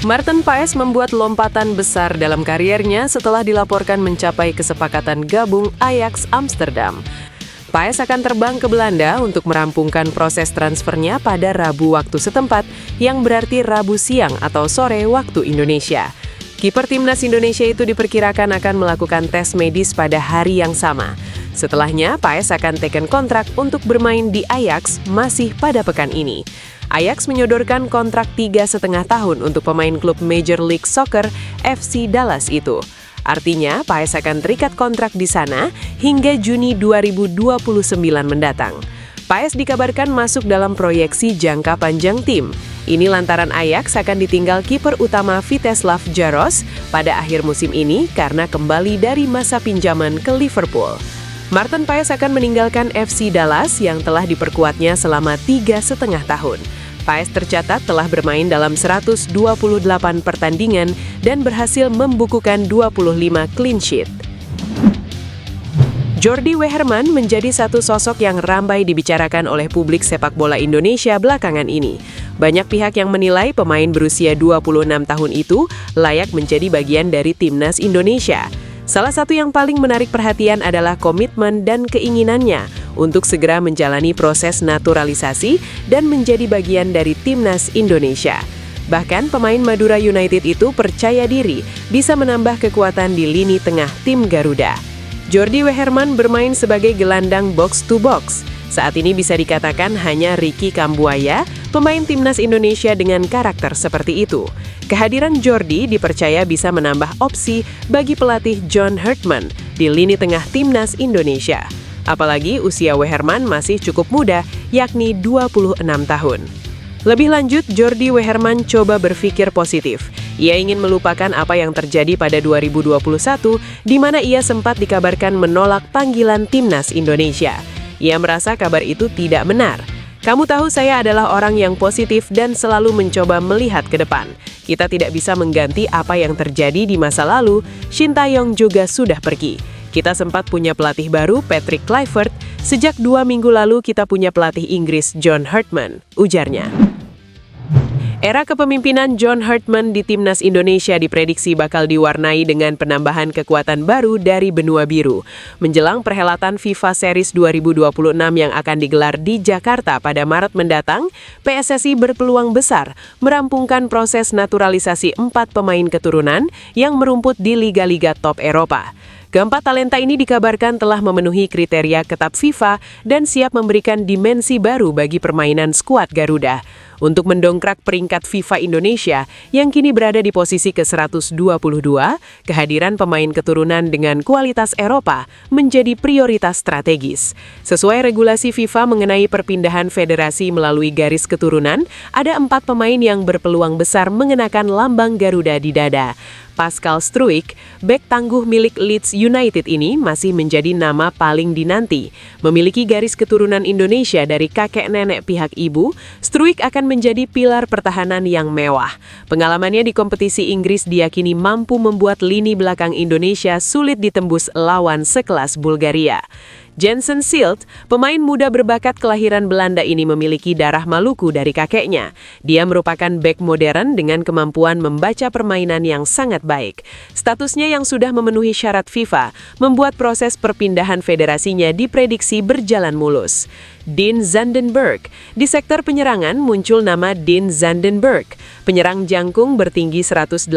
Maarten Paes membuat lompatan besar dalam kariernya setelah dilaporkan mencapai kesepakatan gabung Ajax Amsterdam. Paes akan terbang ke Belanda untuk merampungkan proses transfernya pada Rabu waktu setempat, yang berarti Rabu siang atau sore waktu Indonesia. Kiper timnas Indonesia itu diperkirakan akan melakukan tes medis pada hari yang sama. Setelahnya, Paes akan teken kontrak untuk bermain di Ajax masih pada pekan ini. Ajax menyodorkan kontrak 3,5 tahun untuk pemain klub Major League Soccer FC Dallas itu. Artinya, Paes akan terikat kontrak di sana hingga Juni 2029 mendatang. Paes dikabarkan masuk dalam proyeksi jangka panjang tim. Ini lantaran Ajax akan ditinggal kiper utama Vítězslav Jaros pada akhir musim ini karena kembali dari masa pinjaman ke Liverpool. Maarten Paes akan meninggalkan FC Dallas yang telah diperkuatnya selama 3,5 tahun. Paes tercatat telah bermain dalam 128 pertandingan dan berhasil membukukan 25 clean sheet. Jordi Weherman menjadi satu sosok yang ramai dibicarakan oleh publik sepak bola Indonesia belakangan ini. Banyak pihak yang menilai pemain berusia 26 tahun itu layak menjadi bagian dari timnas Indonesia. Salah satu yang paling menarik perhatian adalah komitmen dan keinginannya untuk segera menjalani proses naturalisasi dan menjadi bagian dari timnas Indonesia. Bahkan pemain Madura United itu percaya diri bisa menambah kekuatan di lini tengah tim Garuda. Jordi Weherman bermain sebagai gelandang box to box. Saat ini bisa dikatakan hanya Ricky Kambuaya, pemain timnas Indonesia dengan karakter seperti itu. Kehadiran Jordi dipercaya bisa menambah opsi bagi pelatih John Hartman di lini tengah timnas Indonesia. Apalagi usia Weherman masih cukup muda, yakni 26 tahun. Lebih lanjut, Jordi Weherman coba berpikir positif. Ia ingin melupakan apa yang terjadi pada 2021, di mana ia sempat dikabarkan menolak panggilan timnas Indonesia. Ia merasa kabar itu tidak benar. Kamu tahu saya adalah orang yang positif dan selalu mencoba melihat ke depan. Kita tidak bisa mengganti apa yang terjadi di masa lalu. Shin Tae-yong juga sudah pergi. Kita sempat punya pelatih baru, Patrick Kluivert. Sejak 2 minggu lalu kita punya pelatih Inggris, John Hartman, ujarnya. Era kepemimpinan John Hartman di timnas Indonesia diprediksi bakal diwarnai dengan penambahan kekuatan baru dari benua biru. Menjelang perhelatan FIFA Series 2026 yang akan digelar di Jakarta pada Maret mendatang, PSSI berpeluang besar merampungkan proses naturalisasi 4 pemain keturunan yang merumput di liga-liga top Eropa. Keempat talenta ini dikabarkan telah memenuhi kriteria ketat FIFA dan siap memberikan dimensi baru bagi permainan skuad Garuda. Untuk mendongkrak peringkat FIFA Indonesia yang kini berada di posisi ke-122, kehadiran pemain keturunan dengan kualitas Eropa menjadi prioritas strategis. Sesuai regulasi FIFA mengenai perpindahan federasi melalui garis keturunan, ada 4 pemain yang berpeluang besar mengenakan lambang Garuda di dada. Pascal Struijk, bek tangguh milik Leeds United ini masih menjadi nama paling dinanti. Memiliki garis keturunan Indonesia dari kakek nenek pihak ibu, Struijk akan menjadi pilar pertahanan yang mewah. Pengalamannya di kompetisi Inggris diyakini mampu membuat lini belakang Indonesia sulit ditembus lawan sekelas Bulgaria. Jensen Silt, pemain muda berbakat kelahiran Belanda ini memiliki darah Maluku dari kakeknya. Dia merupakan bek modern dengan kemampuan membaca permainan yang sangat baik. Statusnya yang sudah memenuhi syarat FIFA membuat proses perpindahan federasinya diprediksi berjalan mulus. Dean Zandenberg. Di sektor penyerangan muncul nama Dean Zandenberg. Penyerang jangkung bertinggi 188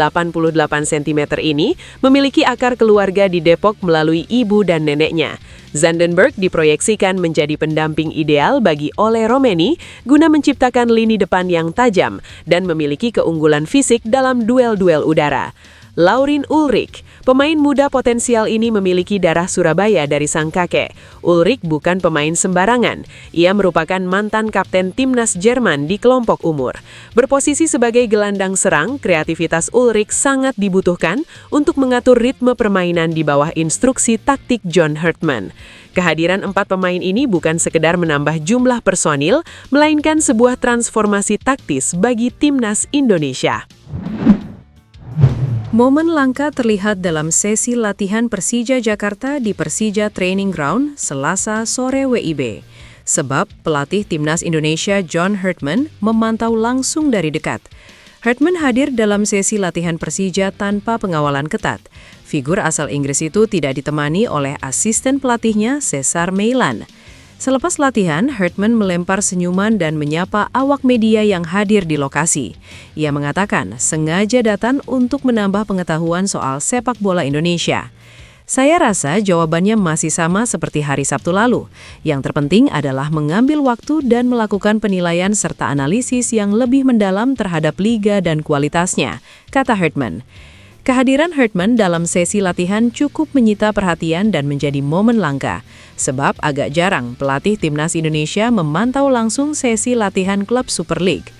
cm ini memiliki akar keluarga di Depok melalui ibu dan neneknya. Zandenberg diproyeksikan menjadi pendamping ideal bagi Ole Romeni guna menciptakan lini depan yang tajam dan memiliki keunggulan fisik dalam duel-duel udara. Laurin Ulrich, pemain muda potensial ini memiliki darah Surabaya dari sang kakek. Ulrich bukan pemain sembarangan. Ia merupakan mantan kapten timnas Jerman di kelompok umur. Berposisi sebagai gelandang serang, kreativitas Ulrich sangat dibutuhkan untuk mengatur ritme permainan di bawah instruksi taktik John Hartman. Kehadiran 4 pemain ini bukan sekedar menambah jumlah personil, melainkan sebuah transformasi taktis bagi timnas Indonesia. Momen langka terlihat dalam sesi latihan Persija Jakarta di Persija Training Ground Selasa sore WIB. Sebab pelatih timnas Indonesia John Hartman memantau langsung dari dekat. Hartman hadir dalam sesi latihan Persija tanpa pengawalan ketat. Figur asal Inggris itu tidak ditemani oleh asisten pelatihnya Cesar Meilan. Selepas latihan, Hartman melempar senyuman dan menyapa awak media yang hadir di lokasi. Ia mengatakan sengaja datang untuk menambah pengetahuan soal sepak bola Indonesia. Saya rasa jawabannya masih sama seperti hari Sabtu lalu. Yang terpenting adalah mengambil waktu dan melakukan penilaian serta analisis yang lebih mendalam terhadap liga dan kualitasnya, kata Hartman. Kehadiran Hartman dalam sesi latihan cukup menyita perhatian dan menjadi momen langka, sebab agak jarang pelatih timnas Indonesia memantau langsung sesi latihan klub Super League.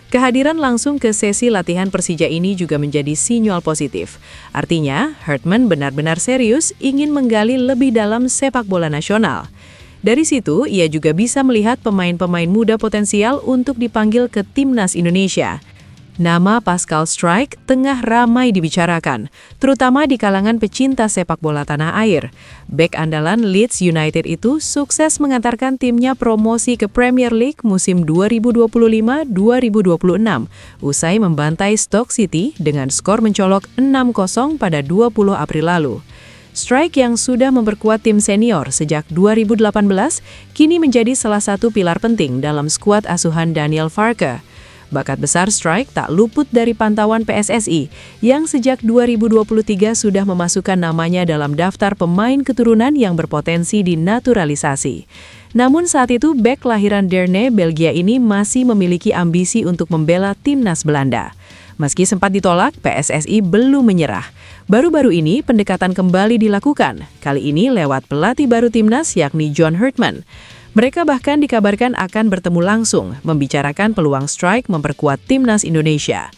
Kehadiran langsung ke sesi latihan Persija ini juga menjadi sinyal positif. Artinya, Hartman benar-benar serius ingin menggali lebih dalam sepak bola nasional. Dari situ, ia juga bisa melihat pemain-pemain muda potensial untuk dipanggil ke timnas Indonesia. Nama Pascal Struijk tengah ramai dibicarakan, terutama di kalangan pecinta sepak bola tanah air. Bek andalan Leeds United itu sukses mengantarkan timnya promosi ke Premier League musim 2025-2026, usai membantai Stoke City dengan skor mencolok 6-0 pada 20 April lalu. Struijk yang sudah memperkuat tim senior sejak 2018, kini menjadi salah satu pilar penting dalam skuad asuhan Daniel Farke. Bakat besar Struijk tak luput dari pantauan PSSI yang sejak 2023 sudah memasukkan namanya dalam daftar pemain keturunan yang berpotensi dinaturalisasi. Namun saat itu bek lahiran Deurne, Belgia ini masih memiliki ambisi untuk membela timnas Belanda. Meski sempat ditolak, PSSI belum menyerah. Baru-baru ini pendekatan kembali dilakukan, kali ini lewat pelatih baru timnas yakni John Hartman. Mereka bahkan dikabarkan akan bertemu langsung, membicarakan peluang Struijk memperkuat timnas Indonesia.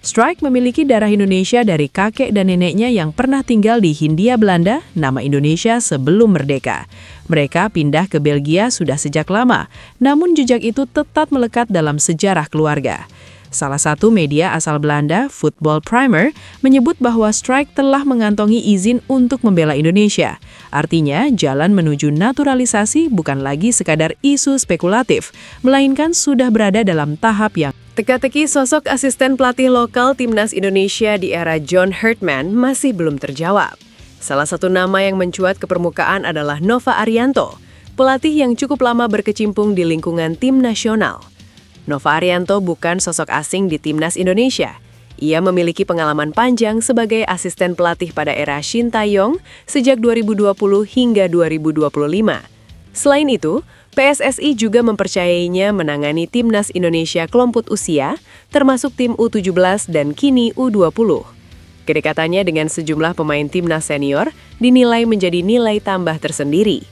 Struijk memiliki darah Indonesia dari kakek dan neneknya yang pernah tinggal di Hindia Belanda, nama Indonesia sebelum merdeka. Mereka pindah ke Belgia sudah sejak lama, namun jejak itu tetap melekat dalam sejarah keluarga. Salah satu media asal Belanda, Football Primer, menyebut bahwa Struijk telah mengantongi izin untuk membela Indonesia. Artinya, jalan menuju naturalisasi bukan lagi sekadar isu spekulatif, melainkan sudah berada dalam tahap yang teka-teki. Sosok asisten pelatih lokal timnas Indonesia di era John Hartman masih belum terjawab. Salah satu nama yang mencuat ke permukaan adalah Nova Arianto, pelatih yang cukup lama berkecimpung di lingkungan tim nasional. Nova Arianto bukan sosok asing di timnas Indonesia. Ia memiliki pengalaman panjang sebagai asisten pelatih pada era Shin Tae-yong sejak 2020 hingga 2025. Selain itu, PSSI juga mempercayainya menangani timnas Indonesia kelompok usia, termasuk tim U17 dan kini U20. Kedekatannya dengan sejumlah pemain timnas senior dinilai menjadi nilai tambah tersendiri.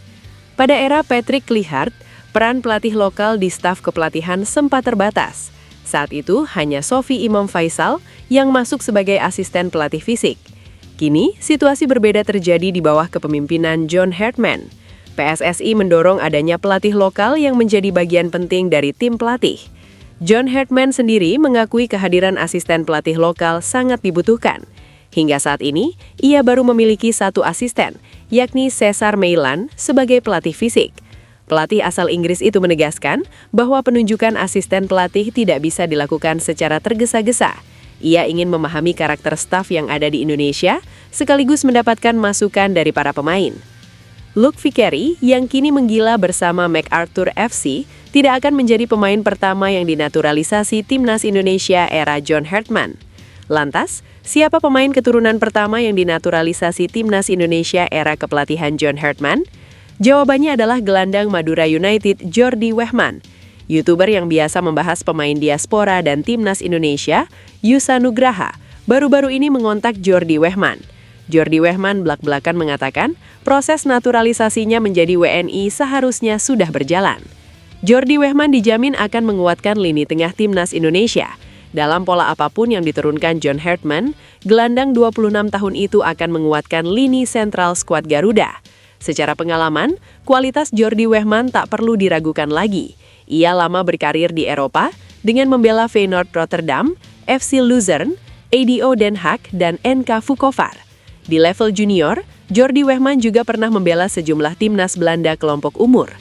Pada era Patrick Kluivert, peran pelatih lokal di staf kepelatihan sempat terbatas. Saat itu hanya Sofi Imam Faisal yang masuk sebagai asisten pelatih fisik. Kini, situasi berbeda terjadi di bawah kepemimpinan John Hartman. PSSI mendorong adanya pelatih lokal yang menjadi bagian penting dari tim pelatih. John Hartman sendiri mengakui kehadiran asisten pelatih lokal sangat dibutuhkan. Hingga saat ini, ia baru memiliki satu asisten, yakni Cesar Meilan sebagai pelatih fisik. Pelatih asal Inggris itu menegaskan bahwa penunjukan asisten pelatih tidak bisa dilakukan secara tergesa-gesa. Ia ingin memahami karakter staf yang ada di Indonesia, sekaligus mendapatkan masukan dari para pemain. Luke Vickery, yang kini menggila bersama MacArthur FC, tidak akan menjadi pemain pertama yang dinaturalisasi timnas Indonesia era John Hartman. Lantas, siapa pemain keturunan pertama yang dinaturalisasi timnas Indonesia era kepelatihan John Hartman? Jawabannya adalah gelandang Madura United Jordi Wegman. YouTuber yang biasa membahas pemain diaspora dan timnas Indonesia, Yusa Nugraha, baru-baru ini mengontak Jordi Wegman. Jordi Wegman belak-belakan mengatakan proses naturalisasinya menjadi WNI seharusnya sudah berjalan. Jordi Wegman dijamin akan menguatkan lini tengah timnas Indonesia. Dalam pola apapun yang diturunkan John Hartman, gelandang 26 tahun itu akan menguatkan lini sentral skuad Garuda. Secara pengalaman, kualitas Jordi Wegman tak perlu diragukan lagi. Ia lama berkarir di Eropa dengan membela Feyenoord Rotterdam, FC Luzern, ADO Den Haag, dan NK Vukovar. Di level junior, Jordi Wegman juga pernah membela sejumlah timnas Belanda kelompok umur.